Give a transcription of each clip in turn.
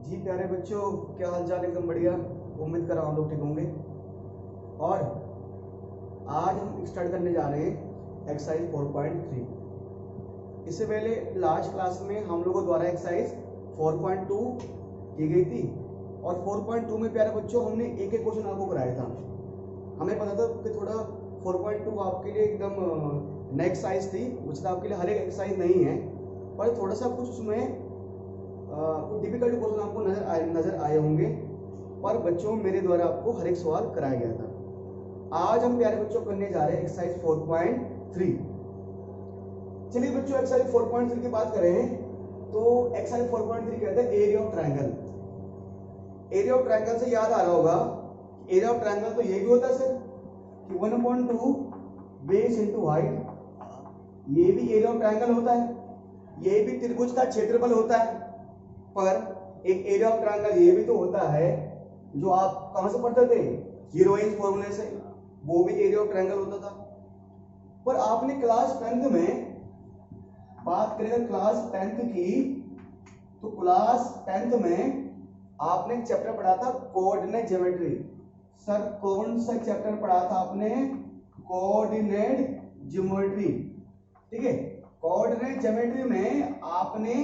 जी प्यारे बच्चों, क्या हाल चाल? एकदम बढ़िया। उम्मीद कर रहा हूँ लोग ठीक होंगे। और आज हम स्टार्ट करने जा रहे हैं एक्सरसाइज 4.3। इससे पहले लास्ट क्लास में हम लोगों द्वारा एक्सरसाइज 4.2 की गई थी और 4.2 में प्यारे बच्चों हमने एक एक क्वेश्चन आपको कराया था। हमें पता था कि थोड़ा 4.2 आपके लिए एकदम नई एक्सरसाइज थी, उससे आपके लिए हर एक एक्सरसाइज नहीं है, पर थोड़ा सा कुछ उसमें कुछ डिफिकल्ट क्वेश्चन आपको नजर आए होंगे, पर बच्चों मेरे द्वारा आपको हर एक सवाल कराया गया था। आज हम प्यारे बच्चों करने जा रहे हैं एक्सरसाइज 4.3। चलिए बच्चों, एक्सरसाइज 4.3 की बात करें तो एक्सरसाइज 4.3 कहते हैं area of triangle. Area of triangle से याद आ रहा होगा, एरिया ऑफ ट्रायंगल तो ये भी होता है सर कि 1/2 बेस इंटू हाइट। ये भी एरिया ऑफ ट्रायंगल होता है, ये भी त्रिभुज का क्षेत्रफल होता है। पर एक एरिया ऑफ ट्रायंगल ये भी तो होता है जो आप कहां से पढ़ते थे, हीरोइंस फॉर्मूले से, वो भी एरिया ऑफ ट्रायंगल होता था। पर आपने क्लास 10th में बात करें, क्लास 10th की, तो क्लास 10th में आपने एक चैप्टर पढ़ा था कोऑर्डिनेट ज्योमेट्री। सर कौन सा चैप्टर पढ़ा था आपने? Coordinate geometry. ठीक है, कोऑर्डिनेट ज्योमेट्री में आपने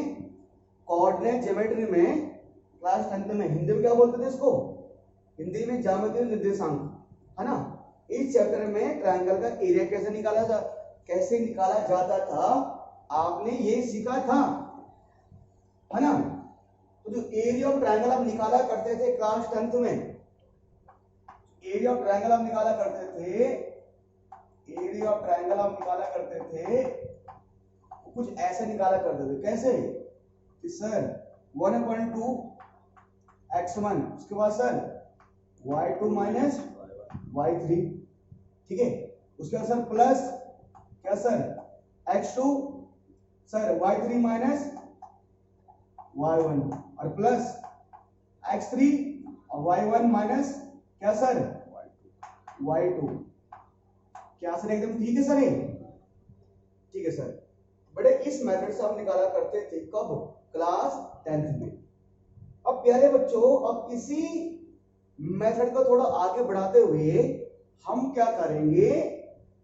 कोऑर्डिनेट ज्योमेट्री में क्लास 10th में हिंदी में क्या बोलते थे इसको? हिंदी में ज्यामितीय निर्देशांक, है ना। इस चैप्टर में ट्रायंगल का एरिया कैसे निकाला जाता था आपने ये सीखा था, है ना। तो जो एरिया ऑफ ट्रायंगल आप निकाला करते थे क्लास 10th में, एरिया ऑफ ट्रायंगल आप निकाला करते थे, कुछ ऐसे निकाला करते थे। कैसे कि सर 1/2 x1, उसके बाद सर y2 माइनस y3, ठीक है। उसके बाद सर प्लस क्या sir x2, sir y3 minus y1, और प्लस x3 और y1 माइनस क्या सर y2। क्या सर एकदम ठीक है सर? ये ठीक है सर। बड़े इस मेथड से हम निकाला करते थे, कब? क्लास 10th में। अब प्यारे बच्चों, अब इसी मेथड को थोड़ा आगे बढ़ाते हुए हम क्या करेंगे,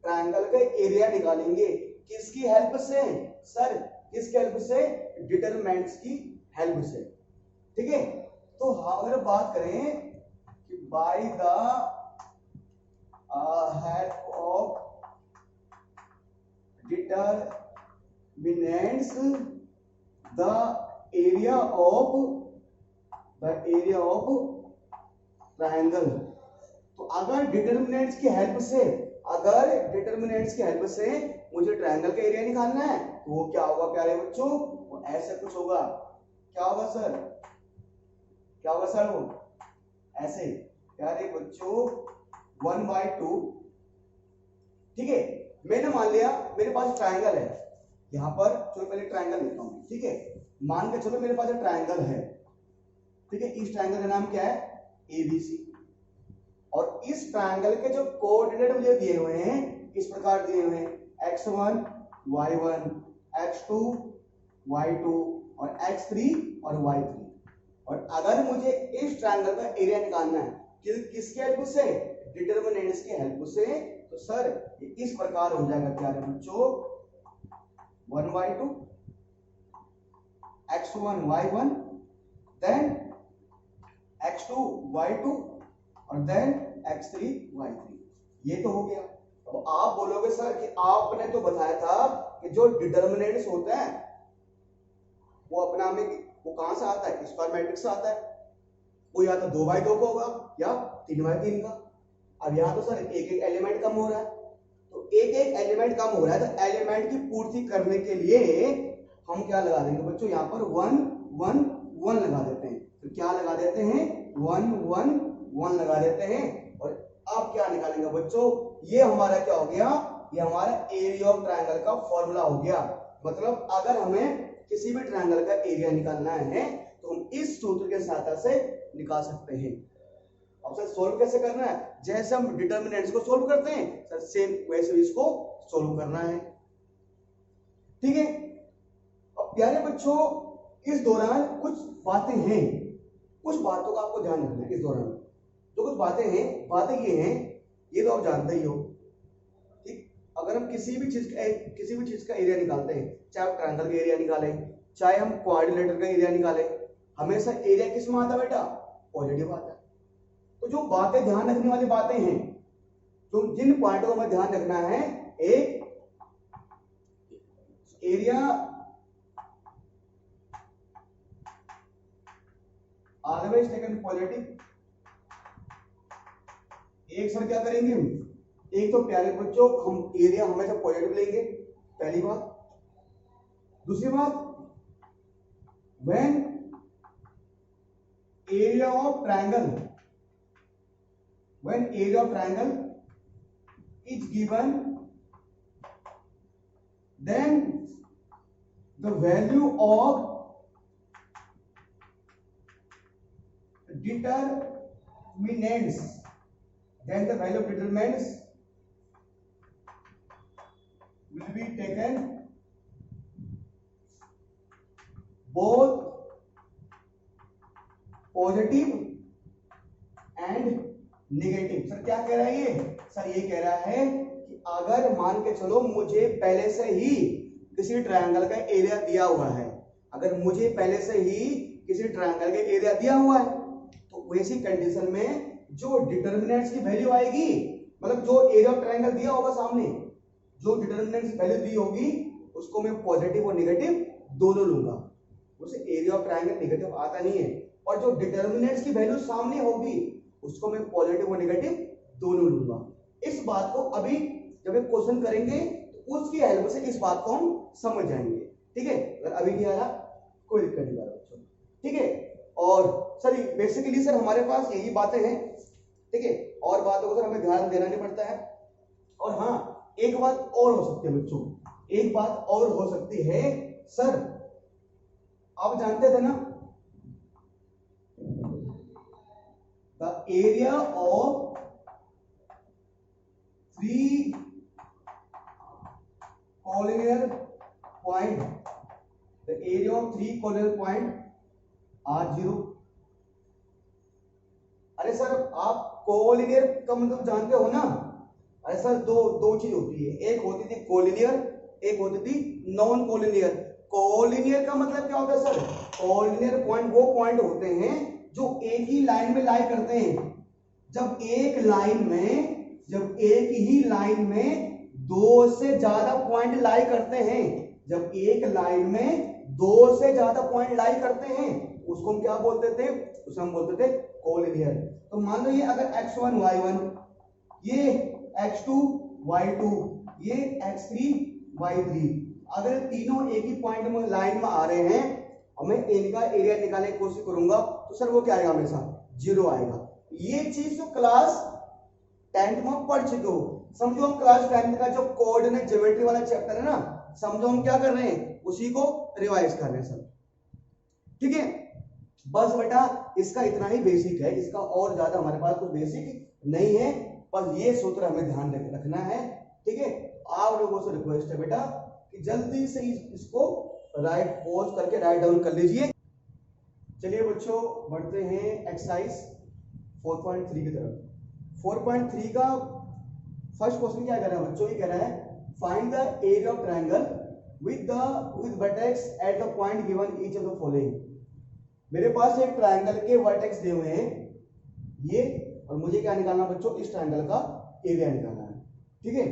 ट्रायंगल का एरिया निकालेंगे। किसकी हेल्प से सर? किसकी हेल्प से? डिटरमिनेंट्स की हेल्प से। ठीक है, तो अगर बात करें कि by the help of determinants the area of triangle. तो अगर डिटरमिनेंट्स की हेल्प से मुझे ट्रायंगल का एरिया निकालना है तो वो क्या होगा प्यारे बच्चों? वो ऐसे कुछ होगा। क्या होगा सर? वो ऐसे प्यारे बच्चों 1/2। ठीक है, मैंने मान लिया मेरे पास ट्रायंगल है। यहां पर चलो पहले ट्रायंगल लिखता हूं। ठीक है, मान के चलो मेरे पास एक ट्रायंगल है। ठीक है, इस ट्रायंगल का नाम क्या है? ABC। और इस ट्रायंगल के जो कोऑर्डिनेट मुझे दिए हुए हैं, इस प्रकार दिए हुए हैं x1 y1, x2 y2 और x3 और y3। और अगर मुझे इस ट्रायंगल का एरिया निकालना है किसके हेल्प से? डिटरमिनेंट्स की हेल्प से। तो सर इस प्रकार हो जाएगा प्यारे बच्चों 1/2 x1 y1, then x2 y2 और देन x3 y3। ये तो हो गया। तो आप बोलोगे सर कि आपने तो बताया था कि जो डिटरमिनेंट्स होते हैं वो अपना में वो कहां से आता है? स्क्वायर मैट्रिक्स से आता है। वो या तो 2/2 का होगा या 3/3 का। अब यहाँ तो सर एक एक एलिमेंट कम हो रहा है, तो एक एक एलिमेंट कम हो रहा है, तो एलिमेंट की पूर्ति करने के लिए हम क्या लगा देंगे बच्चों? यहाँ पर 1 1 1 लगा देते हैं। तो क्या लगा देते हैं? 1 1 1 लगा देते हैं। और अब क्या निकालेंगे बच्चों? ये हमारा क्या हो गया? ये हमारा एरिया ऑफ ट्रायंगल का फॉर्मूला हो गया। मतलब अगर हमें किसी भी ट्रायंगल का एरिया निकालना है तो हम इस सूत्र के सहायता से निकाल सकते हैं। अब सर सोल्व कैसे करना है? जैसे हम डिटरमिनेंट्स को सोल्व करते हैं सर, सेम वैसे इसको सोल्व करना है। ठीक है, अब प्यारे बच्चों इस दौरान कुछ बातें हैं कुछ बातों का आपको ध्यान रखना है इस दौरान। जो कुछ बातें ये हैं, ये तो आप जानते ही हो। ठीक, अगर हम किसी भी चीज का एरिया निकालते हैं, चाहे आप ट्रायंगल का एरिया निकालें, चाहे हम क्वाड्रिलेटरल का एरिया निकालें, हमेशा एरिया किस में आता है बेटा? पॉजिटिव आता है। तो जो बातें ध्यान रखने वाली बातें हैं, तो जिन पॉइंटों में ध्यान रखना है, एक एरिया ऑलवेज टेकन पॉजिटिव। एक सर क्या करेंगे, एक तो प्यारे बच्चों हम एरिया हमेशा पॉजिटिव लेंगे, पहली बात। दूसरी बात, when area of triangle is given, then the value of determinants will be taken both positive and negative. Sir क्या कह रहा है ये? सर ये कह रहा है कि अगर मान के चलो मुझे पहले से ही किसी ट्रायंगल का एरिया दिया हुआ है, तो वैसी कंडीशन में जो डिटर्मिनेंट्स की वैल्यू आएगी, मतलब जो एरिया ऑफ ट्रायंगल दिया होगा सामने, जो डिटर्मिनेंट्स वैल्यू दी होगी उसको मैं पॉजिटिव और नेगेटिव दोनों लूंगा। उसे एरिया ऑफ ट्रायंगल नेगेटिव आता नहीं है, और जो डिटर्मिनेंट्स की वैल्यू सामने होगी उसको मैं पॉजिटिव और नेगेटिव दोनों लूंगा। इस बात को अभी जब एक क्वेश्चन करेंगे तो उसकी हेल्प से इस बात को हम समझ जाएंगे। ठीक है, अगर अभी नहीं आ रहा कोई दिक्कत नहीं आ रहा बच्चों। ठीक है, और सर बेसिकली सर हमारे पास यही बातें हैं। ठीक है, और बातों को सर हमें ध्यान देना नहीं पड़ता है। और हाँ, एक बात और हो सकती है बच्चों, एक बात और हो सकती है। सर आप जानते थे ना, the area of three collinear point are 0। अरे सर आप कोलिनियर का मतलब जानते हो ना? अरे सर दो चीज होती है, एक होती थी कोलिनियर, एक होती थी नॉन कोलिनियर। कोलिनियर का मतलब क्या होता है सर? कोलिनियर पॉइंट वो पॉइंट होते हैं जो एक ही लाइन में लाई करते हैं। जब एक ही लाइन में दो से ज्यादा पॉइंट लाई करते हैं, उसको हम क्या बोलते थे? उसे हम बोलते थे कोलिनियर। तो मान लो ये अगर x1 y1, ये x2 y2, ये x3 y3, अगर तीनों एक ही पॉइंट में लाइन में आ रहे हैं और मैं इनका एरिया निकालने की कोशिश करूंगा तो सर वो क्या आएगा? हमेशा 0 आएगा। ये चीज जो क्लास 10th में पढ़ चुके हो, समझो हम क्लास 10th का जो कोऑर्डिनेट ज्योमेट्री वाला चैप्टर है ना, समझो हम क्या कर रहे हैं? उसी को रिवाइज कर रहे हैं सर। ठीक है, बस बेटा इसका इतना ही बेसिक है, इसका और ज्यादा हमारे पास कुछ बेसिक नहीं है, बस ये सूत्र हमें ध्यान रखना है। ठीक है, आप लोगों से रिक्वेस्ट है बेटा कि जल्दी से इसको राइट पॉज करके राइट डाउन कर लीजिए। चलिए बच्चों बढ़ते हैं एक्सरसाइज 4.3 की तरफ। 4.3 का फर्स्ट क्वेश्चन क्या कह रहा है बच्चों? ये कह रहा है find the area of triangle with vertex at the point given each of the following. मेरे पास एक ट्रायंगल के वर्टेक्स दिए हुए हैं ये, और मुझे क्या निकालना बच्चों? इस ट्रायंगल का एरिया निकालना है। ठीक है,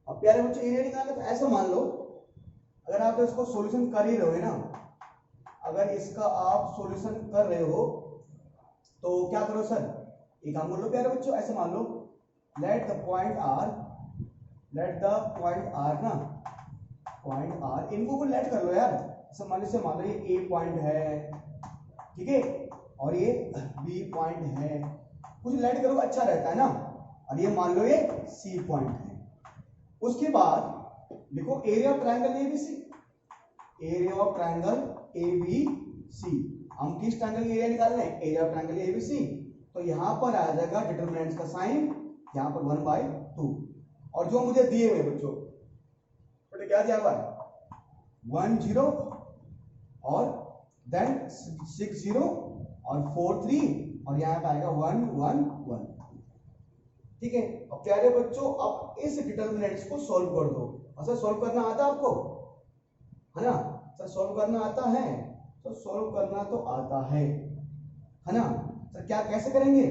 अब प्यारे बच्चों एरिया निकालना तो ऐसा मान लो, अगर आप तो इसको सॉल्यूशन कर ही रहे हो ना, अगर इसका आप सॉल्यूशन कर रहे हो तो क्या करो सर? एक काम कर लो प्यारे बच्चों, ऐसे मान लो लेट द पॉइंट आर इनको को लेट कर लो यार। मान लो ये ए पॉइंट है, ठीक है, और ये बी पॉइंट है, कुछ लेट करो अच्छा रहता है ना। और ये मान लो ये सी पॉइंट है। उसके बाद देखो एरिया ऑफ ट्रायंगल एबीसी, हम किस ट्रायंगल का एरिया निकाल रहे हैं? Area of triangle ABC. तो यहां पर आ जाएगा डिटरमिनेंट्स का साइन, यहां पर 1/2, और जो मुझे दिए हुए बच्चों तो क्या दिया हुआ है? 1 0 और देन 6 0 और 4 3 और यहाँ पे आएगा 1 1 1। ठीक है। अब प्यारे बच्चों अब इस डिटर्मिनेंट्स को सॉल्व कर दो। अच्छा सॉल्व करना आता है आपको, है ना? सर सॉल्व करना आता है, तो सॉल्व करना तो आता है ना? सर क्या कैसे करेंगे?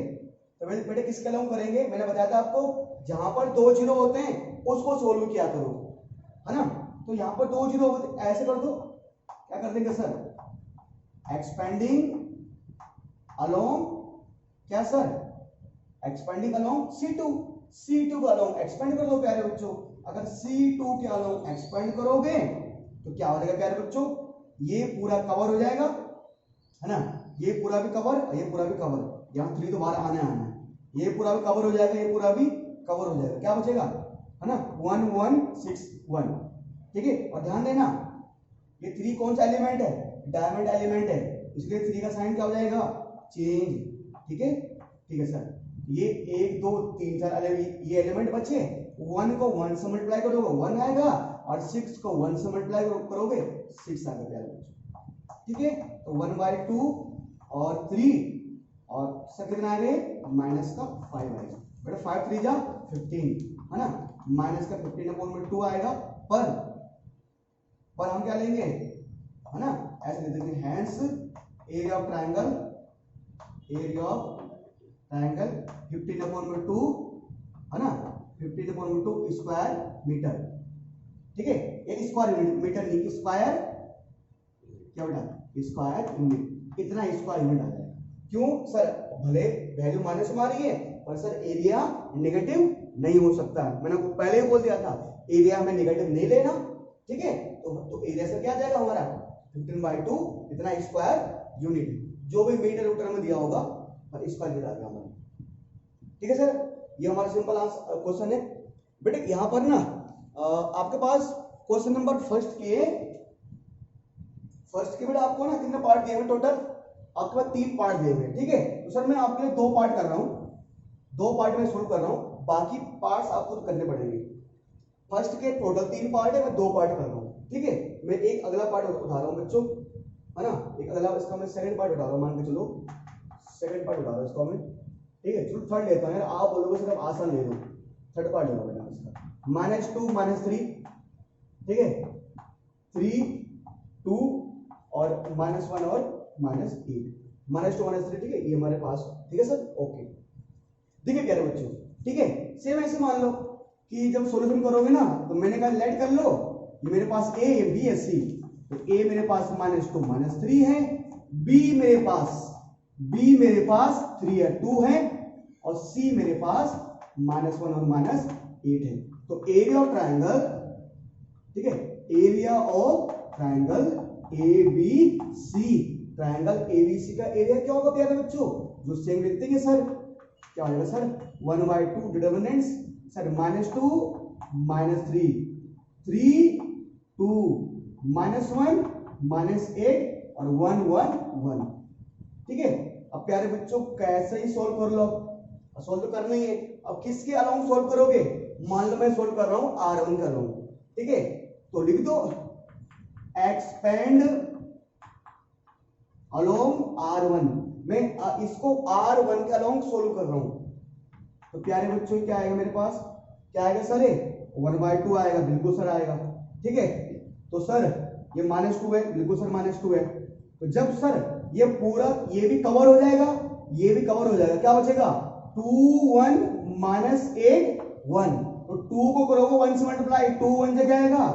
तो बेटे किसके अलाउ करेंगे? मैंने बताया था आपको, जहां पर 2 जीरो होते हैं उसको सोल्व किया करो, है ना? तो यहाँ पर 2 जीरो होते, ऐसे कर दो। क्या कर देंगे सर? एक्सपेंडिंग अलोंग, क्या सर? एक्सपेंडिंग अलोंग C2 का अलोंग एक्सपेंड कर दो प्यारे बच्चों। अगर C2 के अलोंग एक्सपेंड करोगे तो क्या हो जाएगा प्यारे बच्चों? ये पूरा कवर हो जाएगा, है ना? ये पूरा भी कवर और ये पूरा भी कवर। यहाँ 3 तो बाहर आना है, ये पूरा भी कवर हो जाएगा, ये पूरा भी कवर हो जाएगा। क्या बचेगा, है ना? 1 1 6 1। ठीक है। और ध्यान देना ये 3 कौन सा एलिमेंट है? डायमंड एलिमेंट है, इसलिए 3 का साइन क्या हो जाएगा? चेंज। ठीक है, ठीक है सर। ये 1 2 3 4 ये एलिमेंट बचे। 1 को 1 से मल्टीप्लाई करोगे 1 आएगा और 6 को 1 से मल्टीप्लाई करोगे 6 आएगा प्यारे बच्चों। ठीक है। तो 1/2 और 3 और सर कितना आ गए? माइनस का 5 आएगा बेटा। 5 3 जा 15, है ना? माइनस का 15/2 आएगा। पर हम क्या लेंगे, है ना? ऐसे ले देंगे, हैंस एरिया ऑफ ट्रायंगल 15/2, है ना? 15/2 स्क्वायर मीटर। ठीक है। एक स्क्वायर मीटर नहीं, स्क्वायर क्या बेटा? Square unit. इतना स्क्वायर यूनिट आ जाएगा। क्यों सर? भले वैल्यू माइनस में आ रही है पर सर एरिया नेगेटिव नहीं हो सकता। मैंने आपको पहले ही बोल दिया था एरिया में नेगेटिव नहीं लेना। ठीक है। तो एरिया से क्या जाएगा हमारा? 15/2 इतना स्क्वायर यूनिट, जो भी मीटर मीटर में दिया होगा पर स्क्वायर यूनिट आ गया हमारा। ठीक है सर, ये हमारा सिंपल आंसर क्वेश्चन है। बेटे यहाँ पर ना आपके पास क्वेश्चन नंबर फर्स्ट के बेटा आपको ना कितने पार्ट दिए हुए टोटल? आपके पास 3 पार्ट दिए हुए। ठीक है। तो सर मैं आपके लिए 2 पार्ट कर रहा हूँ, 2 पार्ट में सोल्व कर रहा हूँ, बाकी पार्ट्स आपको करने पड़ेंगे। फर्स्ट के टोटल 3 पार्ट है, मैं 2 पार्ट कर रहा हूँ। ठीक है। मैं एक अगला पार्ट उठा रहा हूँ बच्चों, है ना? एक अगला इसका मैं सेकंड पार्ट उठा रहा हूँ, मान के चलो सेकंड पार्ट उठा रहा हूँ इसका मैं। ठीक है। चलो थर्ड लेता हूँ यार, आप बोलोगे सिर्फ आसान ले लो, थर्ड पार्ट ले लो बेटा इसका। -2 -3, ठीक है, 3 2 और -1 और -8, -2 -3। ठीक है, ये हमारे पास। ठीक है सर, ओके। देखिए प्यारे बच्चों, ठीक है, सेम ऐसे मान लो कि जब सॉल्यूशन करोगे ना तो मैंने कहा लेट कर लो, ये मेरे पास ए है, बी है, सी। तो ए मेरे पास -2 -3 है, बी मेरे पास 3 है 2 है, और सी मेरे पास -1 और -8 है। तो एरिया ऑफ ट्रायंगल, ठीक है, area of triangle ABC, triangle ABC का एरिया क्या होगा प्यारे बच्चों? जो सेम लिखते हैं सर, क्या हो जाएगा सर? 1/2 डिटर्मिनेंट्स सर, -2 -3 3 2 -1 -8 और 1 1 1। ठीक है। अब प्यारे बच्चों कैसे ही सोल्व कर लो, सोल्व तो करना ही है। अब किसके अलाउंग सोल्व करोगे? मान लो मैं सोल्व कर रहा हूं R1 का अलाउंग, ठीक है, तो लिख दो एक्सपेंड अलोंग R1। मैं इसको R1 के अलोंग सोल्व कर रहा हूं, तो प्यारे बच्चों क्या आएगा मेरे पास? क्या आएगा सर? 1/2 आएगा, बिल्कुल सर आएगा। ठीक है। तो सर ये -2 है, बिल्कुल सर -2 है। तो जब सर ये पूरा ये भी कवर हो जाएगा, ये भी कवर हो जाएगा, क्या बचेगा? 2 1 -8 1। तो 2 को करोगे 1 से मल्टीप्लाई, 2 1 से क्या आएगा?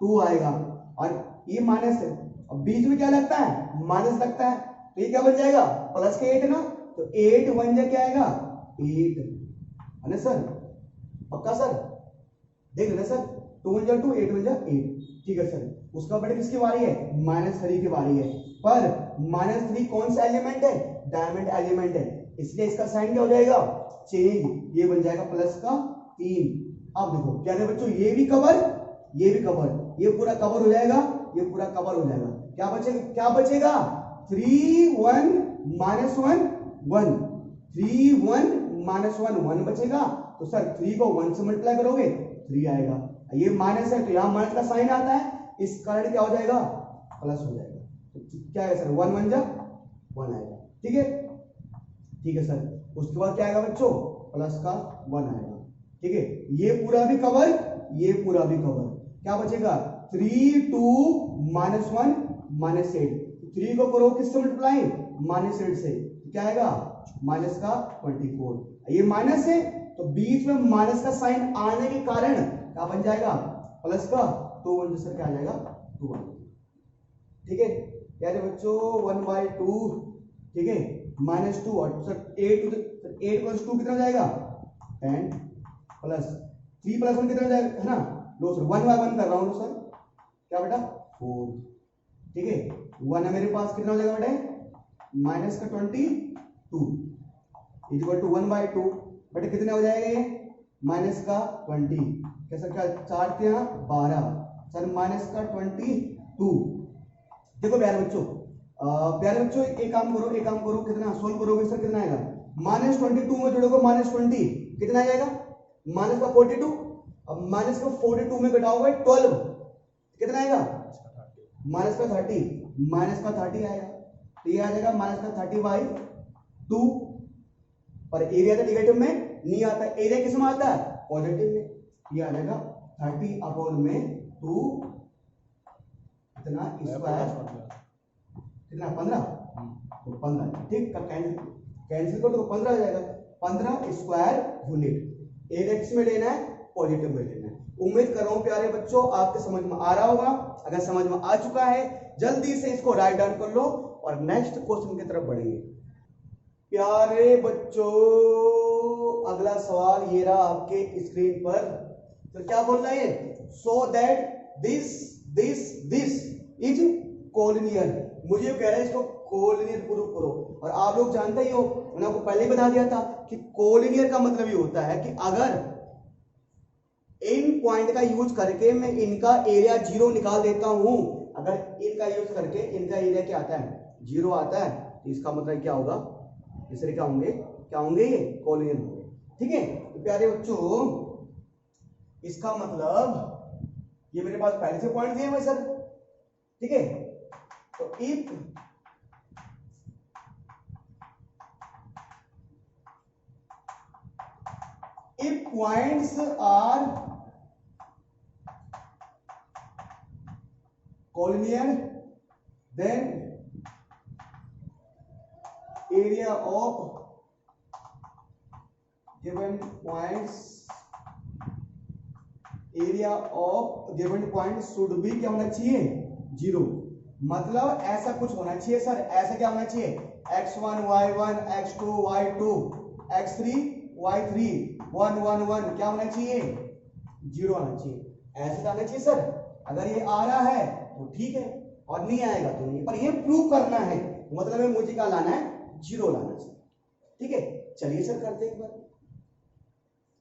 2 आएगा, और ये माइनस है, अब बीच में क्या लगता है? माइनस लगता है, तो ये क्या बन जाएगा? प्लस के 8 ना, तो 8 1 जा क्या आएगा? 8, है ना सर? पक्का सर? देख लेना सर, 2 1 जा 2 8 1 जा 8। ठीक है सर। उसका बेटा किसकी बारी है? -3 की बारी है। पर -3 कौन सा एलिमेंट है? डायमंड एलिमेंट है, इसलिए इसका साइन क्या हो जाएगा? चेंज। ये बन जाएगा प्लस का 3। अब देखो क्या है बच्चों, ये भी कवर, ये भी कवर, ये पूरा कवर हो जाएगा, ये पूरा कवर हो जाएगा। क्या बचेगा? क्या बचेगा? 3 1 -1 1, 3 1 -1 1 बचेगा। तो सर 3 को 1 से मल्टीप्लाई करोगे 3 आएगा, ये माइनस है तो यहां माइनस का साइन आता है, इस कारण क्या हो जाएगा? प्लस हो जाएगा। तो क्या है सर? 1 1 जा 1 आएगा। ठीक है, ठीक है सर। उसके बाद क्या आएगा बच्चों, प्लस का 1 आएगा। ठीक है, ये पूरा भी कवर, ये पूरा भी कवर। क्या बचेगा 3 2 -1 -8। 3 को करो किससे मल्टीप्लाई, -8 से, क्या आएगा माइनस का 24। ये माइनस है तो बीच में माइनस का साइन आने के कारण क्या बन जाएगा प्लस का, तो 1 सर क्या आ जाएगा 2। ठीक है प्यारे बच्चों 1/2। ठीक है -2 और सर 8 + 2 कितना हो जाएगा 10 प्लस 3 + 1 कितना हो जाएगा, है ना। लो सर 1/1 कर रहा हूं सर, क्या बेटा 4। ठीक है 1 है मेरे पास, कितना हो जाएगा बेटा -22 इक्वल टू 1/2। बेटा कितने हो जाएगा ये -20। कैसा क्या 4 × 12 सर -22। देखो प्यारे बच्चों एक काम करो कितना सोल्व करोगे सर, कितना आएगा -22 में जोड़ोगे -20 कितना आ जाएगा -42। अब -42 में घटाओगे 12 कितना आएगा -30 आएगा। तो ये आ जाएगा -30/2। पर एरिया तो नेगेटिव में नहीं आता, एरिया किस में आता है पॉजिटिव में। ये आ जाएगा 30/2 इतना स्क्वायर कितना 15 तो 15। ठीक कैंसिल करो तो 15 आ जाएगा 15 स्क्वायर यूनिट। एरिया किस में लेना है पॉजिटिव में लेना है। उम्मीद कर रहा हूं प्यारे बच्चों आपके समझ में आ रहा होगा। अगर समझ में आ चुका है जल्दी से इसको राइट डाउन कर लो और नेक्स्ट क्वेश्चन की तरफ बढ़ेंगे। प्यारे बच्चों अगला सवाल ये रहा आपके स्क्रीन पर। तो क्या बोल रहा है, so that this is collinear. मुझे कह रहा है इसको कोलिनियर प्रूव करो। और आप लोग जानते ही हो, मैंने आपको पहले ही बता दिया था कि कोलिनियर का मतलब ये होता है कि अगर इन पॉइंट का यूज करके मैं इनका एरिया 0 निकाल देता हूं, अगर इनका यूज करके इनका एरिया क्या आता है 0 आता है, तो इसका मतलब क्या होगा, इससे क्या होंगे ये कोलिनियर होंगे। ठीक है तो प्यारे बच्चों इसका मतलब ये मेरे पास पहले से पॉइंट दिए हुए सर। ठीक है तो if points are collinear then area of given point should be क्या होना चाहिए 0। मतलब ऐसा कुछ होना चाहिए सर, ऐसा क्या होना चाहिए x1 y1 x2 y2 x3 y3 1 1 1 क्या होना चाहिए 0 आना चाहिए। ऐसे आना चाहिए सर। अगर ये आ रहा है तो ठीक है और नहीं आएगा तो नहीं, पर ये प्रूव करना है मतलब मुझे क्या लाना है 0 लाना चाहिए। ठीक है चलिए सर करते हैं एक बार,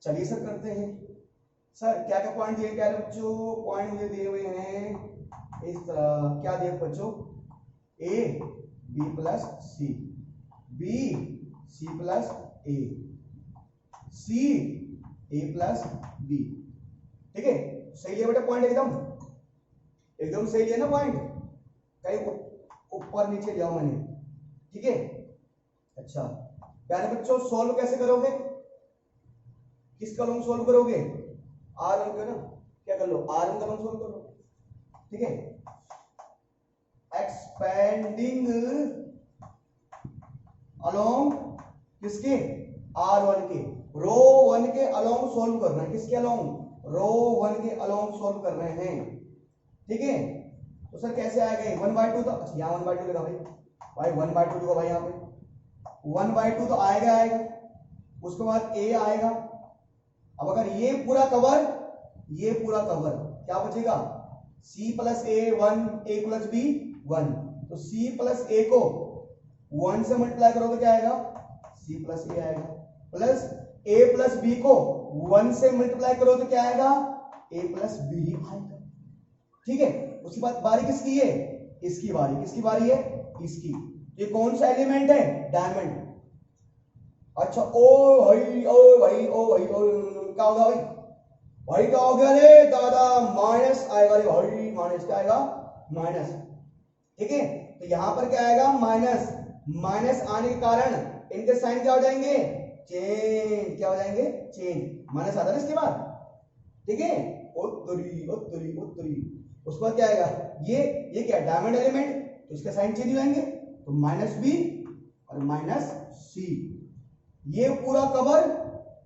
चलिए सर करते हैं। सर क्या क्या पॉइंट दिए प्यारे बच्चों, पॉइंट मुझे दिए हुए हैं इस तरह, क्या दिए बच्चों a b + c b c + a c a + b। ठीक है सही है बेटा पॉइंट एकदम सही है ना पॉइंट, कहीं ऊपर नीचे जाओ मैंने। ठीक है अच्छा प्यारे बच्चों सॉल्व कैसे करोगे, किस कॉलम सॉल्व करोगे r1 का ना, क्या कर लो r1 कॉलम सॉल्व कर लो। ठीक है एक्सपेंडिंग अलोंग किसके r1 के, रो 1 के अलोंग सॉल्व करना है, किसके अलोंग रो 1 के अलोंग सॉल्व कर रहे हैं। ठीक है तो सर कैसे आएगा 1/2 तो यहाँ 1/2 लगा भाई 1/2 लगा भाई, यहाँ पे 1/2 तो आएगा। उसके बाद a आएगा। अब अगर ये पूरा कवर क्या बचेगा c + a 1 a + b 1, तो c + a को 1 से मल्टीप्लाई करो तो क्या आएगा c + a आएगा, प्लस a + b को 1 से मल्टीप्लाई करो तो क्या आएगा a + b आएगा। ठीक है उसके बाद बारी किसकी है, इसकी बारी, किसकी बारी है इसकी। ये कौन सा एलिमेंट है डायमंड। अच्छा ओ भाई क्या होगा भाई क्या हो गया रे दादा माइनस आएगा रे भाई, माइनस क्या आएगा माइनस। ठीक है तो यहां पर क्या आएगा माइनस आने के कारण इनके साइन क्या हो जाएंगे, चेंज, क्या हो जाएंगे, चेंज, माइनस आता है ना इसके बाद, ठीक है, उत्तरी उत्तरी उत्तरी, उसके बाद क्या आएगा, ये क्या डायमंड एलिमेंट, तो इसका साइन चेंज हो जाएंगे, तो माइनस बी और माइनस सी, ये पूरा कवर,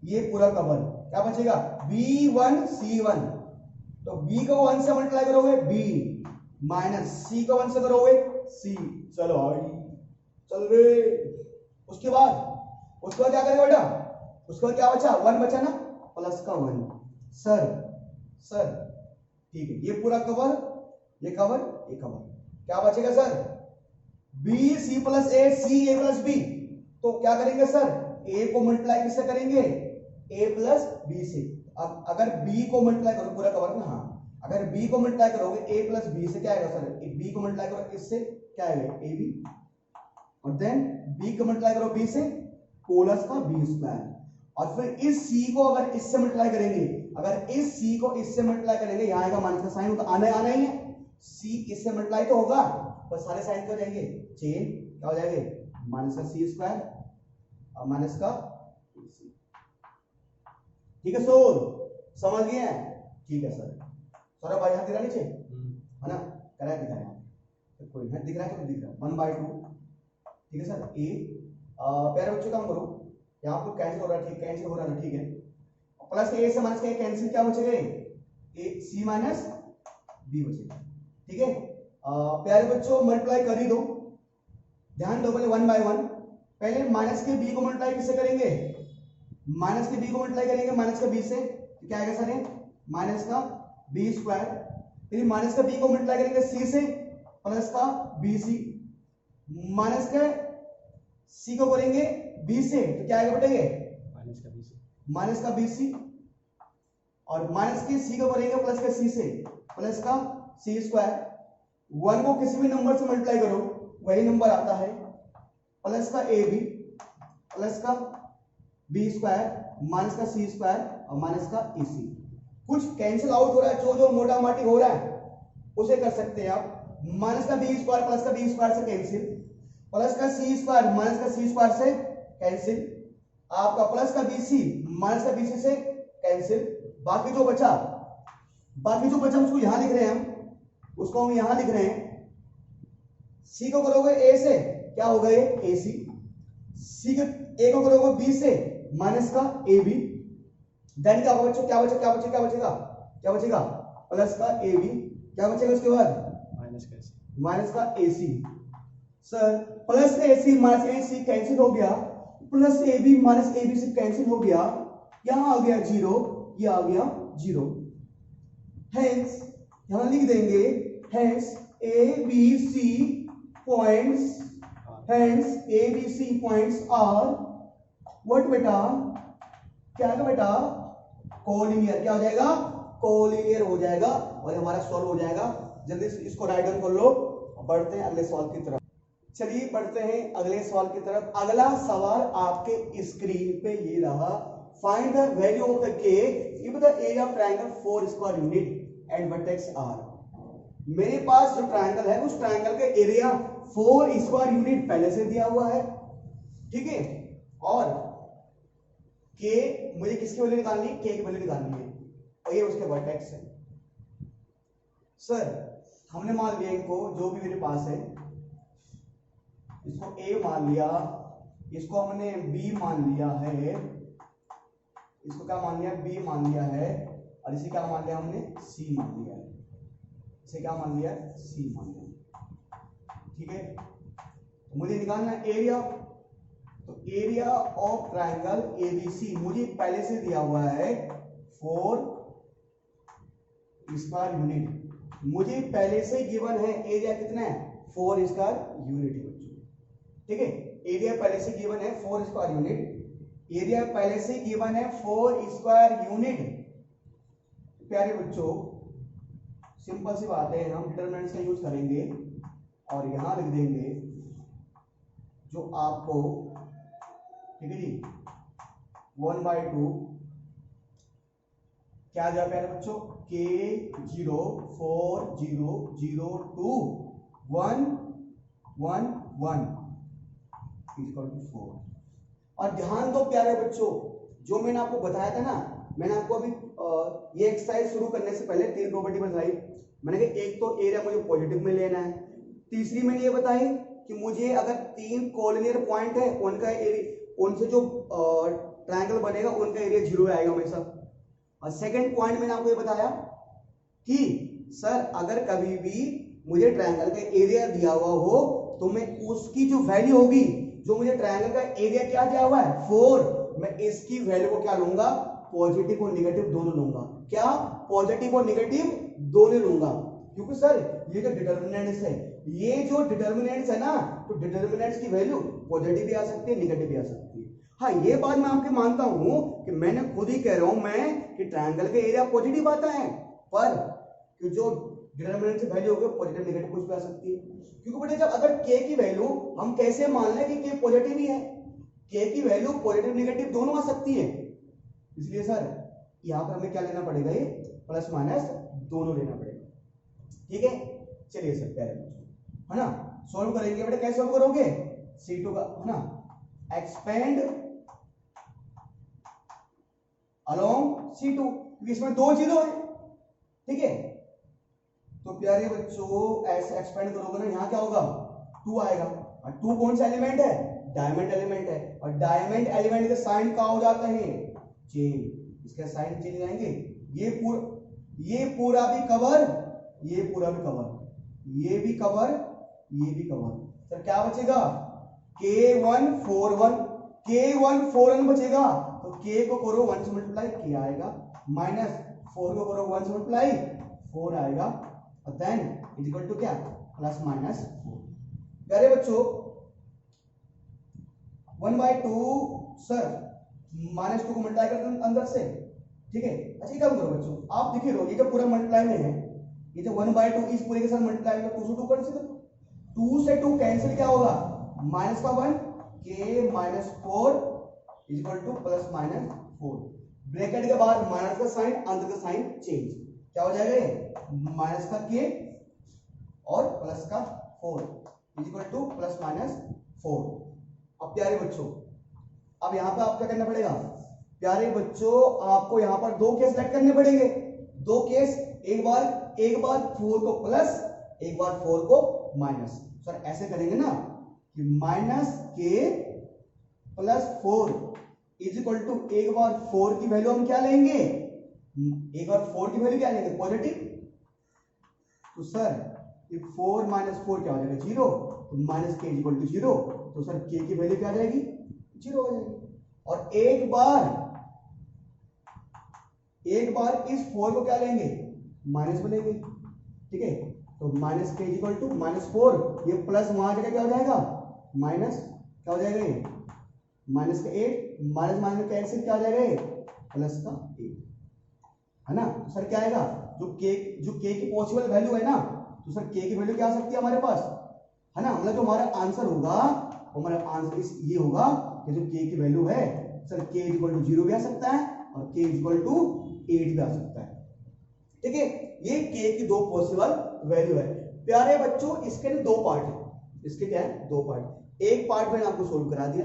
ये पूरा कवर, क्या बचेगा, B1C1, तो B को 1 से मल्टीप्लाई करोगे B, माइनस C को 1 से करोगे C, चलो भाई चल रे। उसके बाद क्या करेगा बेटा, उसके बाद क्या बचा, 1 बचा ना, प्लस का 1, सर ठीक है, ये पूरा कवर, ये कवर, ये कवर, क्या बचेगा sir, B C plus A, C A plus B, तो क्या करेंगे सर, ए को मल्टीप्लाई किससे करेंगे, ए प्लस बी से, अब अगर बी को मल्टीप्लाई करो, पूरा कवर ना, हाँ, अगर बी को मल्टीप्लाई करोगे ए प्लस बी से क्या आएगा सर, बी को मल्टीप्लाई करो इससे क्या आएगा, ए बी, और देन बी को मल्टीप्लाई करो बी से, प्लस का बी स्क्वायर, और फिर इस c को अगर इससे मल्टीप्लाई करेंगे, अगर इस c को इससे मल्टीप्लाई करेंगे, यहाँ आएगा माइनस का साइन, तो आना ही है, c इससे मल्टीप्लाई तो होगा, पर सारे साइन क्या हो जाएंगे, चेंज, क्या हो जाएंगे, माइनस का सी स्क्वायर और माइनस का c, ठीक है सोल, समझ गए हैं, ठीक है सर, सौरभ भाई यहाँ दिख रहा नीचे है ना, करेक्ट दिख रहा है, तो कोई है दिख रहा है, तो दिख रहा है 1/2, ठीक है सर, ए प्यारे बच्चों काम करो, यहाँ पर कैंसिल हो रहा है, ठीक, कैंसिल हो रहा है, ठीक है, प्लस ए से माइनस का कैंसिल, क्या बचेगा, ए सी माइनस बी बचेगा, ठीक है, प्यारे बच्चों मल्टीप्लाई कर ही दो, ध्यान दो, पहले 1/1, पहले माइनस के बी को मल्टीप्लाई किससे करेंगे, माइनस के बी को मल्टीप्लाई करेंगे माइनस का बी से, तो क्या आएगा सर, माइनस का बी स्क्वायर, फिर माइनस का बी को मल्टीप्लाई करेंगे सी से, प्लस का बी सी, माइनस का सी को करेंगे बी से, तो क्या आएगा बेटा, ये माइनस का बी सी, और माइनस के सी को करेंगे प्लस का सी से, प्लस का सी स्क्वायर, 1 को किसी भी नंबर से मल्टीप्लाई करो वही नंबर आता है, प्लस का ए बी, प्लस का बी स्क्वायर, माइनस का सी स्क्वायर और माइनस का ए सी, कुछ कैंसिल आउट हो रहा है, जो मोटा माटी हो रहा है उसे कर सकते हैं आप, माइनस का बी स्क्वायर प्लस का बी स्क्वायर से कैंसिल, प्लस का सी स्क्वायर माइनस का सी स्क्वायर से कैंसिल, आपका प्लस का बीसी माइनस का बीसी से कैंसिल, बाकी जो बचा उसको यहां लिख रहे हैं हम, उसको हम यहां लिख रहे हैं, सी को करोगे ए से क्या होगा, ये ए सी, सी के ए को करोगे बी से माइनस का ए बी, देन क्या बच्चों, क्या बचेगा, प्लस का ए बी, क्या बचेगा उसके बाद माइनस का ए सी, सर plus A C minus A C cancel हो गया, plus A B minus A B से कैंसिल हो गया, यहां आ गया 0, ये आ गया 0, हेंस यहां लिख देंगे, hence A B C points are what बेटा, क्या है बेटा, कोलिनियर, क्या हो जाएगा, कोलिनियर हो जाएगा, और हमारा सॉल्व हो जाएगा, जल्दी से इसको राइट डाउन कर लो, बढ़ते हैं अगले सवाल की तरफ, चलिए बढ़ते हैं अगले सवाल की तरफ, अगला सवाल आपके स्क्रीन पे ये रहा, find the value of the K if the area of triangle 4 square unit and vertex are, मेरे पास जो ट्रायंगल है उस ट्रायंगल का एरिया 4 स्क्वायर यूनिट पहले से दिया हुआ है, ठीक है, और के मुझे किसकी वैल्यू निकालनी है, के की वैल्यू निकालनी है, और ये उसके वर्टेक्स है, सर हमने मान लिया इनको, जो भी मेरे पास है इसको A मान लिया, इसको हमने B मान लिया है, इसको क्या मान लिया, B मान लिया है, और इसे क्या मान लिया हमने, C मान लिया है, इसे क्या मान लिया, C मान लिया, ठीक है, तो मुझे निकालना है एरिया, तो एरिया ऑफ ट्रायंगल ABC मुझे पहले से दिया हुआ है 4 स्क्वायर यूनिट, मुझे पहले से गिवन है एरिया कितना है, 4 स्क्वायर यूनिट है, ठीक है, एरिया पहले से गिवन है 4 स्क्वायर यूनिट, एरिया पहले से गिवन है 4 स्क्वायर यूनिट, प्यारे बच्चों सिंपल सी बात है, हम डिटरमिनेंट्स का यूज करेंगे और यहां लिख देंगे जो आपको, ठीक है जी, 1/2 क्या जा प्यारे बच्चों, के 0 4 0 0 2 1 1 1, इक्वल टू 4। और ध्यान दो प्यारे बच्चों, जो मैंने आपको बताया था ना, मैंने आपको अभी ये एक्सरसाइज शुरू करने से पहले 3 प्रॉपर्टी बताई। मैंने कहा एक तो एरिया मुझे पॉजिटिव में लेना है, तीसरी मैंने ये बताई कि मुझे अगर 3 कॉलिनियर पॉइंट है उनका एरिया, उनसे जो ट्रायंगल बनेगा उनका एरिया 0 आएगा हमेशा। और सेकंड पॉइंट मैंने आपको ये बताया कि सर अगर कभी भी मुझे ट्रायंगल का एरिया दिया हुआ हो तो मैं उसकी जो वैल्यू होगी, जो मुझे ट्रायंगल का एरिया क्या दिया हुआ है 4, मैं इसकी वैल्यू को क्या लूंगा, पॉजिटिव और नेगेटिव दोनों लूंगा। क्या, पॉजिटिव और नेगेटिव दोनों लूंगा, क्योंकि सर ये जो डिटर्मिनेंट्स है, ये जो डिटर्मिनेंट्स है ना, तो डिटर्मिनेंट्स की वैल्यू पॉजिटिव भी आ सकती है, नेगेटिव भी आ सकती है। हाँ ये बात मैं आपके मानता हूं कि मैंने खुद ही कह रहा हूं मैं कि ट्रायंगल का एरिया पॉजिटिव आता है, पर कि जो डिटरमिनेंट की वैल्यू होगी पॉजिटिव नेगेटिव कुछ भी आ सकती है। क्योंकि बेटे जब अगर k की वैल्यू हम कैसे मान लें कि k पॉजिटिव ही है, k की वैल्यू पॉजिटिव नेगेटिव दोनों आ सकती है, इसलिए सर यहां पर हमें क्या लेना पड़ेगा, ये प्लस माइनस दोनों लेना पड़ेगा। ठीक है, चलिए सर पहले है ना सॉल्व करेंगे। बेटा कैसे सॉल्व करोगे, C2 का है ना, एक्सपेंड अलोंग C2, क्योंकि इसमें 2 जीरो है। ठीक है, तो प्यारे बच्चों ऐसे एक्सपेंड करोगे ना, यहाँ क्या होगा 2 आएगा, और 2 कौन सा एलिमेंट है, डायमंड एलिमेंट है, और डायमंड एलिमेंट का साइन क्या हो जाता है, चेंज, इसका साइन चेंज आएंगे। ये पूरा भी कवर, ये पूरा भी कवर, ये भी कवर, ये भी कवर, सर क्या बचेगा K141, K141 बचेगा, तो K को करो 1 से मल्टीप्लाई, K आएगा, माइनस 4 को करो 1 से मल्टीप्लाई 4 आएगा, और देन इज इक्वल टू क्या, प्लस माइनस 4। प्यारे बच्चों 1/2 सर -2 को मल्टीप्लाई करते हैं अंदर से। ठीक है, अच्छा क्या करो बच्चों, आप देखिए रो, ये जो पूरा मल्टीप्लाई में है, ये जो 1/2 इस पूरे के साथ मल्टीप्लाई में 2 से 2 कैंसिल, 2 से 2 कैंसिल, क्या होगा माइनस का 1, K-4 is equal two plus minus 4, bracket के बाहर माइनस का साइन, अंदर का साइन चेंज, क्या हो जाएगा ये माइनस का K और प्लस का 4 is equal two plus minus 4। अब प्यारे बच्चों अब यहां पे आपको क्या करना पड़ेगा, प्यारे बच्चों आपको यहां पर 2 केस सेलेक्ट करने पड़ेंगे, 2 केस, एक बार 4 को प्लस, एक बार 4 को माइनस। सर ऐसे करेंगे ना कि minus K plus 4 is equal to, एक बार 4 की वैल्यू हम क्या लेंगे, एक बार 4 की वैल्यू क्या लेंगे पॉजिटिव, तो सर ये 4 माइनस 4 क्या हो जाएगा 0, तो माइनस K इक्वल टू 0, तो सर K की वैल्यू क्या आ जाएगी 0 हो जाएगी। और एक बार इस 4 को क्या लेंगे माइनस में लेंगे। ठीक है, तो माइनस K इक्वल टू -4, ये प्लस वहां जगह क्या हो जाएगा माइनस, क्या हो जाएगा ये माइनस का 8, माइनस माइनस कैंसिल, क्या हो जाएगा ये प्लस का 8, है ना। तो सर क्या आएगा, जो K की पॉसिबल वैल्यू है ना, तो सर K की वैल्यू क्या आ सकती है हमारे पास, है ना, मतलब जो हमारा आंसर होगा, हमारा आंसर ये होगा कि जो K की वैल्यू है सर K इक्वल टू 0 भी आ सकता है और K इक्वल टू 8 भी आ सकता है। ठीक है, ये K की 2 पॉसिबल वैल्यू है। प्यारे बच्चों इसके 2 पार्ट है, इसके क्या है 2 पार्ट, एक पार्ट मैंने आपको सोल्व करा दिया।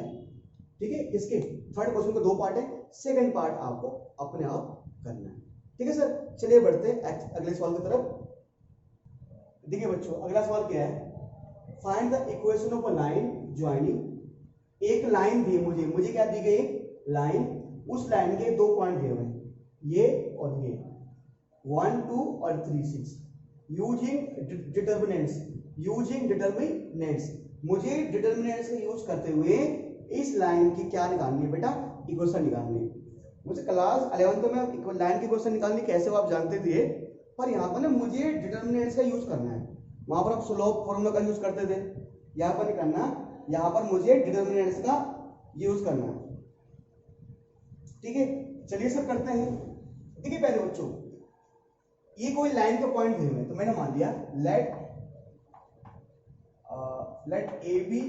ठीक है, इसके थर्ड क्वेश्चन का 2 पार्ट है, सेकंड पार्ट आपको अपने आप करना है। ठीक है सर, चलिए बढ़ते हैं अगले सवाल की तरफ। देखिए बच्चों अगला सवाल क्या है, find the equation of a line joining. एक लाइन दी मुझे क्या दी गई लाइन, उस लाइन के 2 पॉइंट दिए हुए हैं, ये और ये 1 2 और 3 6, यूजिंग डिटर्मिनेंट्स, मुझे डिटर्मिनेंट्स का यूज करते हुए इस लाइन की क्या निकालनी है बेटा, इक्वेशन निकालनी है। मुझे क्लास 11th में लाइन की इक्वेशन निकालनी कैसे वो आप जानते थे, पर यहाँ पर ना मुझे डिटर्मिनेंट्स का यूज करना है, वहां पर आप स्लोप फॉर्मूला का यूज करते थे, यहाँ पर नहीं करना, यहाँ पर मुझे डिटर्मिनेंट्स का यूज करना है। ठीक है, चलिए सर करते हैं। ठीक है पहले बच्चों ये कोई लाइन का पॉइंट दिए हुए तो मैंने मान लिया लेट ए बी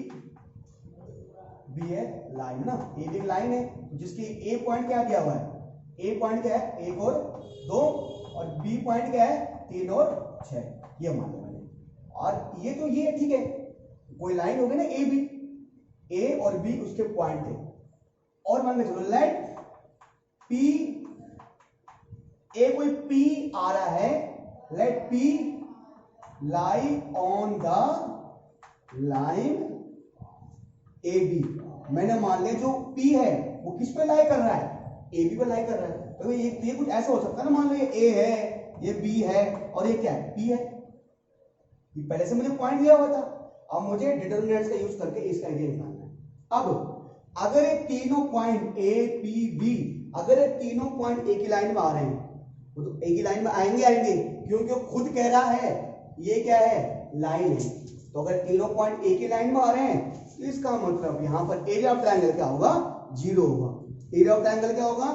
है लाइन ना, ए बी लाइन है जिसकी ए पॉइंट क्या दिया हुआ है, ए पॉइंट क्या है 1 और 2 और बी पॉइंट क्या है 3 और 6, ये मान लिया मैंने। और ये तो ये ठीक है, कोई लाइन होगी ना ए बी, ए और बी उसके पॉइंट थे। और मान के चलो लेट पी, ए कोई पी आ रहा है, let P lie on the line A B. मैंने मान लिया जो पी है वो किस पे लाई कर रहा है, ए बी पे लाई कर रहा है। तो ये कुछ ऐसा हो सकता है ना, मान लो ये ए है, ये बी है और ये क्या है, पी है। ये पहले से मुझे पॉइंट दिया हुआ था, अब मुझे डिटरमिनेंट्स का यूज करके इसका एरिया निकालना है। अब अगर ये तीनों पॉइंट ए पी बी, अगर ये तीनों पॉइंट एक ही लाइन में आ रहे हैं, वो तो एक ही लाइन में आएंगे क्योंकि वो खुद कह रहा है ये क्या है, लाइन है। तो अगर तीनों पॉइंट एक ही लाइन में आ रहे हैं तो इसका मतलब यहां पर एरिया ऑफ ट्रायंगल क्या होगा, जीरो होगा। एरिया ऑफ ट्रायंगल क्या होगा,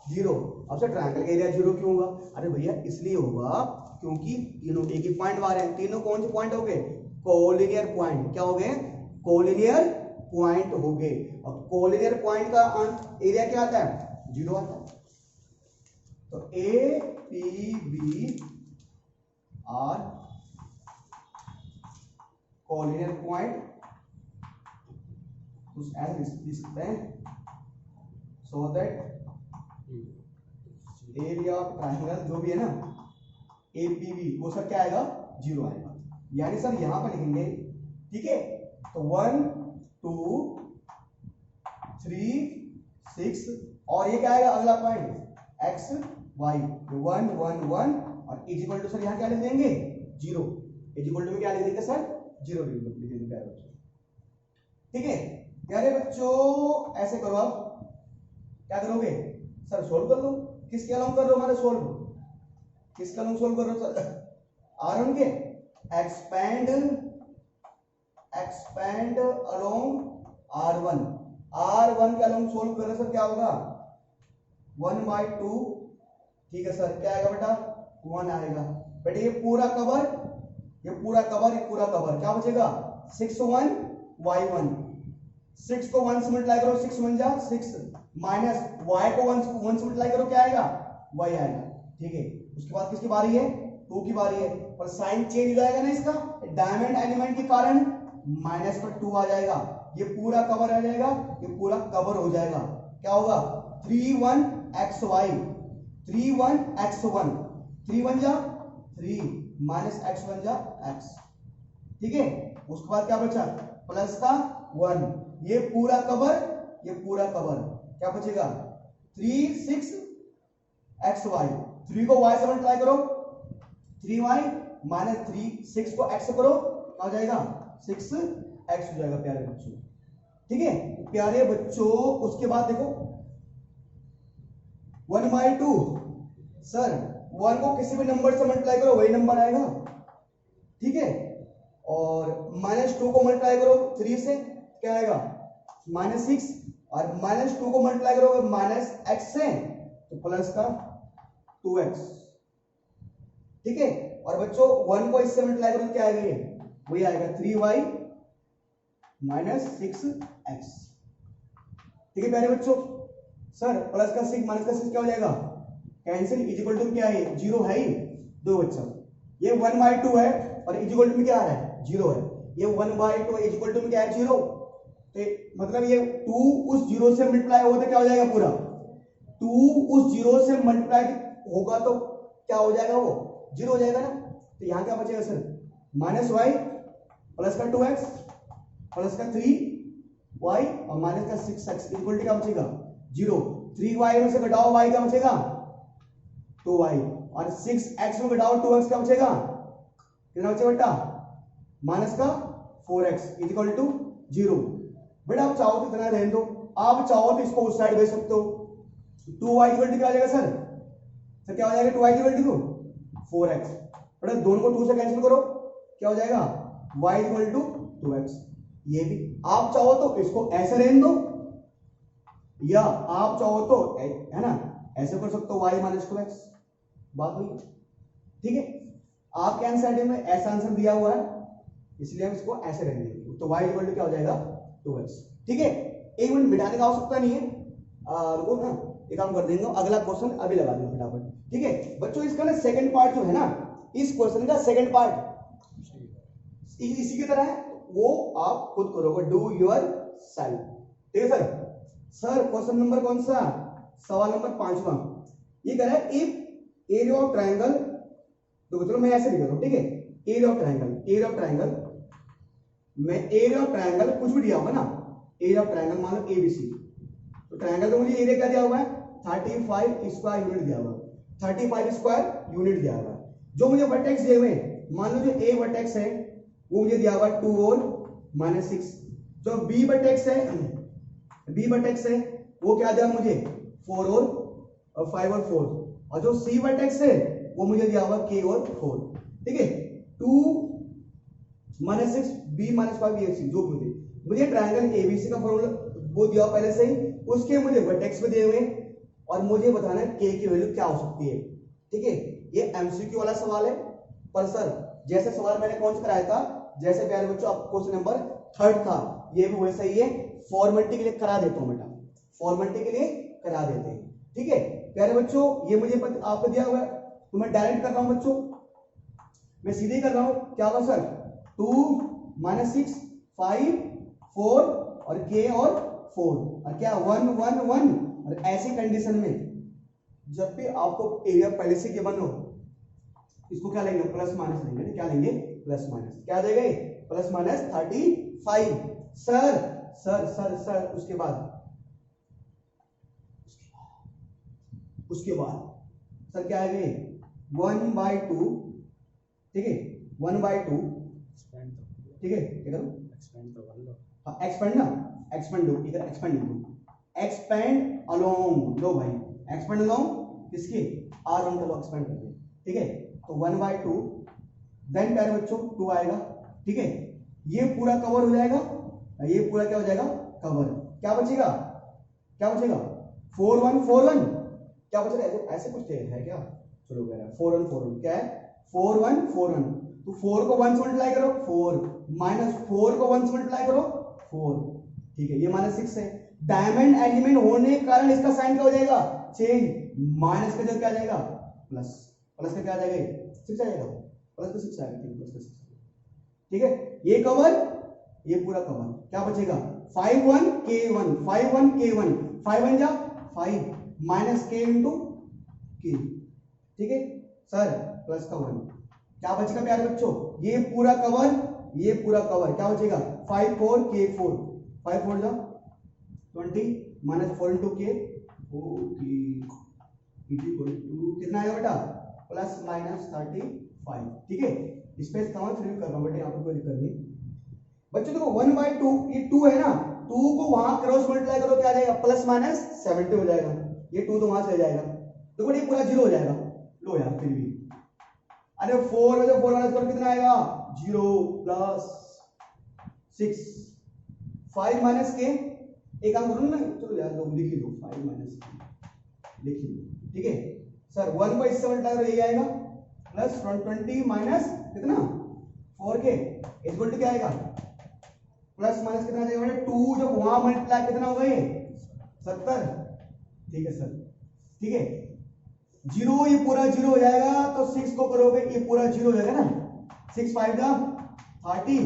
जीरो। अब सर ट्रायंगल का एरिया जीरो क्यों होगा, अरे भैया इसलिए होगा क्योंकि तीनों एक ही पॉइंट आ रहे हैं। तीनों कौन से पॉइंट हो गए, कोलिनियर पॉइंट। क्या हो गए, कोलिनियर पॉइंट हो गए। और कोलिनियर पॉइंट का एरिया क्या आता है, जीरो आता है। तो A P B are collinear point, ऐसे लिख सकते हैं, so that area of triangle जो भी है ना ए पी बी, वो सब क्या आएगा, जीरो आएगा। यानी सर यहां पर लिखेंगे, ठीक है। तो 1 2 3 6 और ये क्या आएगा अगला पॉइंट एक्स वाई, 1 1 1 और इज इक्वल टू सर यहां क्या लिख देंगे, जीरो। इज इक्वल टू में क्या लिख देंगे सर, जीरो लिख देंगे प्यारे बच्चों। ठीक है प्यारे बच्चों, ऐसे करो। अब क्या करोगे सर, सोल्व कर लो। किसके अलोंग कर रहे हो हमारे सोल्व, किसके अलोंग सोल्व कर रहे हो सर, R1 के। एक्सपेंड अलोंग R1, R1 के अलोंग सोल्व कर रहे सर, क्या होगा 1/2। ठीक है सर, क्या आएगा बेटा, 1 आएगा। बेटा ये पूरा कवर, ये पूरा कवर, ये पूरा कवर, क्या बचेगा 6 1 y1। 6 को 1 से मल्टीप्लाई करो, 6 1 जा 6, माइनस y को 1 से मल्टीप्लाई करो, क्या आएगा y आएगा। ठीक है, उसके बाद किसकी बारी है, 2 की बारी है। पर साइन चेंज हो जाएगा ना इसका, डायमंड एलिमेंट के कारण माइनस पर 2 आ जाएगा। ये पूरा कवर आ जाएगा, ये पूरा कवर हो जाएगा। क्या होगा 3 1 xy, 3 1 x1, 3 1 जा 3 माइनस x1 जा x। ठीक है, उसके बाद क्या बचा प्लस का 1, ये पूरा कवर, ये पूरा कवर, क्या बचेगा 3 6 xy। 3 को y से मल्टीप्लाई करो, 3y माइनस 3, 6 को x से करो, क्या हो जाएगा 6x हो जाएगा प्यारे बच्चों। ठीक है प्यारे बच्चों, उसके बाद देखो 1/2 सर, 1 को किसी भी नंबर से मल्टीप्लाई करो वही नंबर आएगा। ठीक है, और -2 को मल्टीप्लाई करो 3 से, क्या आएगा -6, और -2 को मल्टीप्लाई करो -x से तो प्लस का 2x। ठीक है, और बच्चों 1 को इससे मल्टीप्लाई करो तो क्या आएगा, ये वही आएगा 3y माइनस 6x। ठीक है प्यारे बच्चों, सर प्लस का 6 माइनस का 6 क्या हो जाएगा, कैंसिल। इज इक्वल टू क्या है, जीरो है ही, दो बच्चा। ये 1/2 है और इज इक्वल टू में क्या आ रहा है, जीरो है। ये 1/2 इज इक्वल टू में क्या है, जीरो। तो मतलब ये 2 उस जीरो से मल्टीप्लाई होगा तो क्या हो जाएगा, पूरा 2 उस जीरो से मल्टीप्लाई होगा तो क्या हो जाएगा, वो जीरो हो जाएगा ना। तो यहां क्या बचेगा सर, -y प्लस का 2x प्लस का 3y और माइनस का 6x इक्वल टू क्या बचेगा, जीरो। 3y में से घटाओ y क्या बचेगा 2y, और 6x में घटाओ 2x क्या बचेगा, कितना बचेगा बेटा, माइनस का 4x इक्वल टू जीरो। बेटा आप चाहो तो इतना रहने दो, आप चाहो तो इसको उस साइड भेज सकते हो। 2y इक्वल टू क्या हो जाएगा सर, क्या हो जाएगा 2y इक्वल टू 4x। बेटा दोनों को 2 से कैंसिल करो, क्या हो जाएगा y इक्वल टू 2x। ये भी आप चाहो तो इसको ऐसे रहने दो, या आप चाहो तो है ना ऐसे कर सकते हो, y माइनस 2x। बात हुई, ठीक है। आपके आंसर में ऐसा आंसर दिया हुआ है इसलिए हम इसको ऐसे रहने देंगे। तो y इक्वल टू क्या हो जाएगा 2x। ठीक है, एक मिनट बिठाने का आवश्यकता नहीं है, रुको ना, एक काम कर देंगे, अगला क्वेश्चन अभी लगा देंगे फटाफट। ठीक है बच्चों, इसका ना सेकंड पार्ट जो है ना, इस क्वेश्चन का सेकंड पार्ट इसी की तरह है, वो आप खुद करोगे, डू योर सेल। ठीक है सर। सर क्वेश्चन नंबर कौन सा, सवाल नंबर 5वां, ये कह रहा है इफ एरिया ऑफ ट्रायंगल, तो चलो मैं ऐसे लिख रहा हूं, ठीक है, एरिया ऑफ ट्रायंगल में एरिया ऑफ ट्रायंगल कुछ भी दिया होगा ना, एरिया ऑफ ट्रायंगल मान लो एबीसी, तो ट्रायंगल का मुझे एरिया क्या दिया हुआ है 35 स्क्वायर यूनिट दिया हुआ है, 35 स्क्वायर यूनिट दिया हुआ है। जो मुझे वर्टेक्स दिए हुए, मान लो जो ए वर्टेक्स है वो मुझे दिया हुआ 2 और -6, जो बी वर्टेक्स है वो क्या दिया मुझे 4 और 5 और 4, और जो सी वर्टेक्स है वो मुझे दिया हुआ k और 4। ठीक है, 2 -6 b -5 b c, जो मुझे ट्रायंगल एबीसी का फॉर्मूला वो दिया पहले से ही, उसके मुझे वर्टेक्स भी दिए हुए और मुझे बताना है k की वैल्यू क्या हो सकती है। ठीक है, ये एमसीक्यू वाला सवाल है, पर सर जैसे सवाल मैंने कौन सा कराया था, जैसे प्यारे बच्चों आप क्वेश्चन नंबर 3 था, ये भी वैसा ही है, फॉर्मेलिटी के लिए करा देता हूं बेटा, फॉर्मेलिटी के लिए करा देते हैं। ठीक है प्यारे बच्चों, ये मुझे आपको दिया हुआ है तो मैं डायरेक्ट कर रहा हूं बच्चों, मैं सीधे कर रहा हूं, क्या होगा सर 2 -6 5 4 और k और 4 और क्या 1 1 1, और ऐसी कंडीशन में जब भी आपको एरिया पहले से गिवन हो, इसको क्या लेंगे प्लस माइनस लेंगे, क्या लेंगे प्लस माइनस, क्या देंगे plus minus 35। Sir sir sir sir उसके बाद सर क्या आएगा 1/2, ठीक है 1/2, ठीक है क्या करूं एक्सपेंड ना, एक्सपेंड दो इधर, एक्सपेंड अलोंग, लो भाई एक्सपेंड अलोंग किसके r1 को एक्सपेंड कर दे। ठीक है, तो 1/2 देन प्यारे बच्चों 2 आएगा। ठीक है, ये पूरा कवर हो जाएगा, ये पूरा क्या हो जाएगा कवर, क्या बचेगा 4 1 4 1, क्या बच रहा है ऐसे कुछ है क्या, चलो कह रहा है 4 1 4 1, क्या है 4 1 4 1, तो 4 को 1 से मल्टीप्लाई करो 4, -4 को 1 से मल्टीप्लाई करो 4। ठीक है, ये -6 है, डायमंड एलिमेंट होने के कारण इसका साइन क्या हो जाएगा चेंज, माइनस का जगह क्या आ जाएगा प्लस, प्लस का क्या आ जाएगा 6 आएगा, प्लस का 6 आएगा, प्लस का 6। ठीक है, ये कवर, ये पूरा कवर, क्या बचेगा 5 1 k 1, 5 1 k 1, 5 1 जा 5 माइनस k इंटू k। ठीक है सर, प्लस का 1, क्या बचेगा प्यारे बच्चों ये पूरा कवर, क्या बचेगा 5 4 k 4, 5 4 जा 20 -4 into k, okay equal to कितना आएगा बेटा प्लस माइनस 35। ठीक है, स्पेस कहाँ फिल कर रहा हूं बेटा, यहाँ पर कोई दिक्कत नहीं बच्चों। देखो 1/2 ये 2 है ना, 2 को वहां क्रॉस मल्टीप्लाई करो क्या आ जाएगा प्लस माइनस 70 हो जाएगा, ये 2 तो वहां चले जाएगा, देखो ये पूरा 0 हो जाएगा। लो यार फिर भी, अरे 4 में से 4 माइनस करो कितना आएगा 0 प्लस 6 5 माइनस के, एक काम करो ना, चलो यार लोग लिख लो 5 माइनस लिख लो। ठीक है सर 1 को इससे मल्टीप्लाई करो यही आएगा प्लस 20 माइनस कितना 4k इक्वल टू क्या आएगा प्लस माइनस कितना जाएगा बेटा 2, जब वहां मल्टीप्लाई कितना होगा ये 70। ठीक है सर, ठीक है 0 ये पूरा 0 हो जाएगा, तो 6 को करोगे ये पूरा 0 हो जाएगा ना, 6 5 का 30,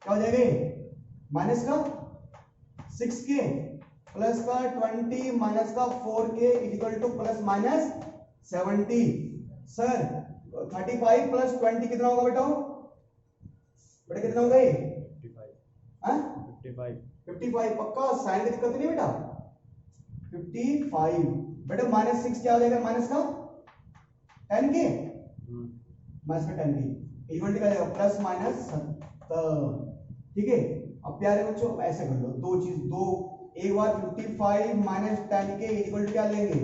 क्या हो जाएगा माइनस का 6k प्लस का 20 माइनस का 4k equal two plus minus 70। Sir 35 plus 20 कितना होगा बेटा कितना होगा ये 55 पक्का, साइन की दिक्कत नहीं बेटा 55 बेटा -6 क्या हो जाएगा माइनस का 10k, माइनस का 10k इक्वल टू क्या जाएगा प्लस माइनस 70। ठीक है, अब प्यारे बच्चों ऐसे कर लो दो चीज, दो एक बार 55 माइनस 10k इक्वल टू क्या लेंगे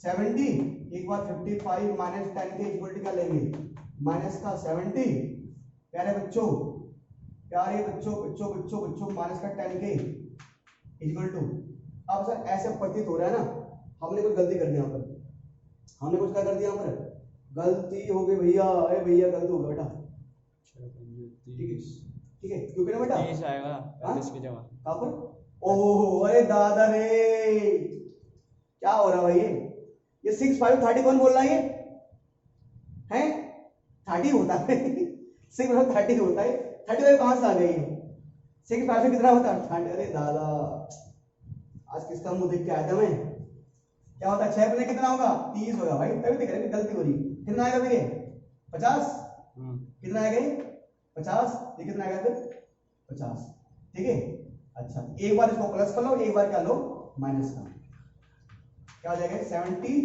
70, एक बार 55 माइनस 10k इक्वल टू क्या लेंगे माइनस का 70। प्यारे बच्चों माइनस का 10k इक्वल टू, अब सर ऐसे प्रतीत हो रहा है ना हमने कुछ गलती कर दी यहाँ पर, हमने कुछ क्या कर दिया यहाँ पर गलती हो गई भैया, अरे भैया गलती हो गया बेटा। ठीक है क्योंकि ना बेटा 30 आएगा 35 की जगह कहां पर, ओहो अरे दादा रे क्या हो रहा है भाई, ये 6 5 30 कौन बोल रहा है, ये है 30 होता है 6 5 30 होता है, 35 कहां से आ गई सेकंड 5 में कितना होता है 30। अरे दादा आज किसका मुंह देख के आया था मैं। क्या होता है 6 प्लस कितना होगा 30 होगा भाई, तभी देख रहे हैं गलती हो रही। कितना आएगा मेरे 50, कितना आएगा ये 50, ये कितना आएगा फिर 50, ठीक है। अच्छा एक बार इसको प्लस कर लो, एक बार क्या लो माइनस का, क्या हो जाएगा 70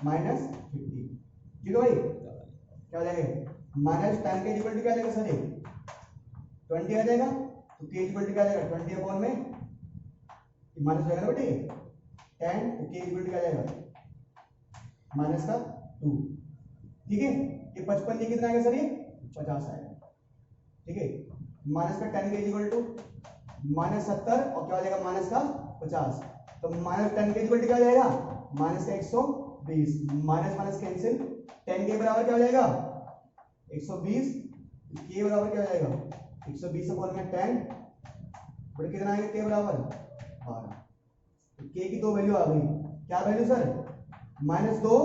माइनस 50, ठीक है भाई। क्या हो जाएगा माइनस 10 के इक्वल टू क्या आ जाएगा सर 20 आ जाएगा, तो के इक्वल टू क्या आ जाएगा 20 अपॉन में माइनस हो जाएगा ना बेटे 10, तो के इक्वल टू क्या आ जाएगा माइनस का 2, ठीक है। ये 55 ये कितना आएगा सर ये 50 आएगा, ठीक है। माइनस का 10 के इक्वल टू माइनस 70 और क्या हो जाएगा माइनस का 50, तो माइनस 10 के इक्वल टू क्या आ जाएगा माइनस का 120, माइनस माइनस कैंसिल, 10 के बराबर क्या हो जाएगा 120, के बराबर क्या हो जाएगा 120 अपॉन में 10, बड़े कितना आएगा के बराबर 12। तो के की दो वैल्यू आ गई, क्या वैल्यू सर -2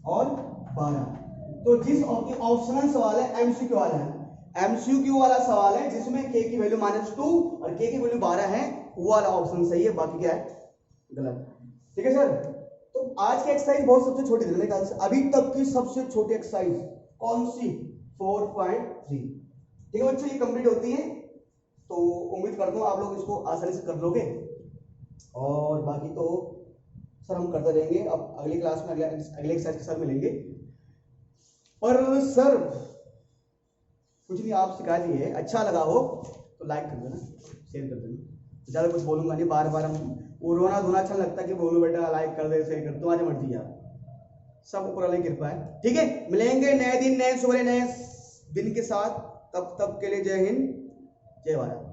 और 12। तो जिस ऑप्शनल सवाल है एमसीक्यू वाला है, एमसीक्यू वाला सवाल है जिसमें के की वैल्यू -2 और के की वैल्यू 12 है, वो वाला ऑप्शन सही है, बाकी क्या है गलत, ठीक है सर। तो आज की एक्सरसाइज बहुत सबसे छोटी थी मेरे ख्याल से, अभी तक की सबसे छोटी एक्सरसाइज कौन सी 4.3, ठीक है बच्चों, ये कंप्लीट होती है। तो उम्मीद करता हूँ आप लोग इसको आसानी से कर लोगे, और बाकी तो सर हम करते रहेंगे। अब अगली क्लास में अगले एक्सरसाइज के साथ मिलेंगे। और सर कुछ नहीं, आप सिखा दिए, अच्छा लगा हो तो लाइक कर देना, शेयर कर देना, ज़्यादा कुछ बोलूंगा नहीं, बार बार हम वो रोना धोना अच्छा लगता है कि बोलो बेटा लाइक कर दे शेयर कर, तुम्हारी मर्जी यार, सब ऊपर वाले की कृपा है, ठीक है। मिलेंगे नए दिन नए सुबह नए दिन के साथ, तब तक के लिए जय हिंद जय भारत।